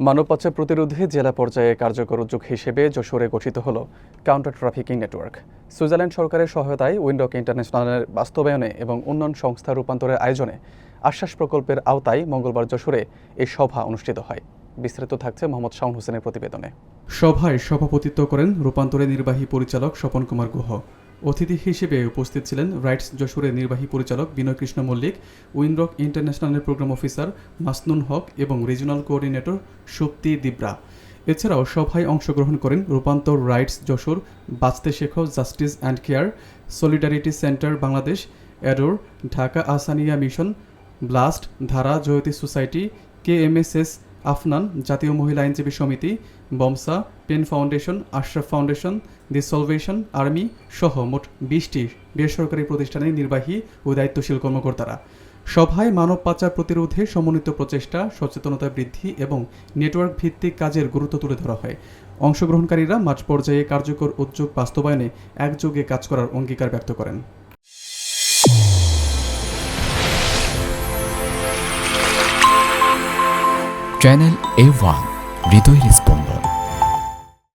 মানব পাচার প্রতিরোধে জেলা পর্যায়ে কার্যকর উদ্যোগ হিসেবে যশোরে গঠিত হল কাউন্টার ট্রাফিকিং নেটওয়ার্ক। সুইজারল্যান্ড সরকারের সহায়তায় উইন্ডক ইন্টারন্যাশনালের বাস্তবায়নে এবং উন্নয়ন সংস্থা রূপান্তরের আয়োজনে আশ্বাস প্রকল্পের আওতায় মঙ্গলবার যশোরে এই সভা অনুষ্ঠিত হয়। বিস্তারিত থাকছে মোহাম্মদ শাওন হোসেনের প্রতিবেদনে। সভায় সভাপতিত্ব করেন রূপান্তরের নির্বাহী পরিচালক স্বপন কুমার গুহ। অতিথি হিসেবে উপস্থিত ছিলেন রাইটস যশোরের নির্বাহী পরিচালক বিনয় কৃষ্ণ মল্লিক, উইন্ডক ইন্টারন্যাশনালের প্রোগ্রাম অফিসার মাসনুন হক এবং রিজিওনাল কোঅর্ডিনেটর শক্তি দিব্রা। এছাড়াও সভায় অংশগ্রহণ করেন রূপান্তর রাইটস যশোর, বাঁচতে শেখো justice and care, solidarity centre Bangladesh, adore, Dhaka Ahsania mission, blast, ধারা জয়তী সোসাইটি, KMSS আফনান, জাতীয় মহিলা আইনজীবী সমিতি, বমসা, পেন ফাউন্ডেশন, আশরাফ ফাউন্ডেশন, দি সলভেশন আর্মি সহ মোট 20টি বেসরকারি প্রতিষ্ঠানের নির্বাহী ও দায়িত্বশীল কর্মকর্তারা। সভায় মানব পাচার প্রতিরোধে সমন্বিত প্রচেষ্টা, সচেতনতা বৃদ্ধি এবং নেটওয়ার্ক ভিত্তিক কাজের গুরুত্ব তুলে ধরা হয়। অংশগ্রহণকারীরা মাঠ পর্যায়ে কার্যকর উদ্যোগ বাস্তবায়নে একযোগে কাজ করার অঙ্গীকার ব্যক্ত করেন। চ্যানেল A1 হৃদয়ের স্পন্দন।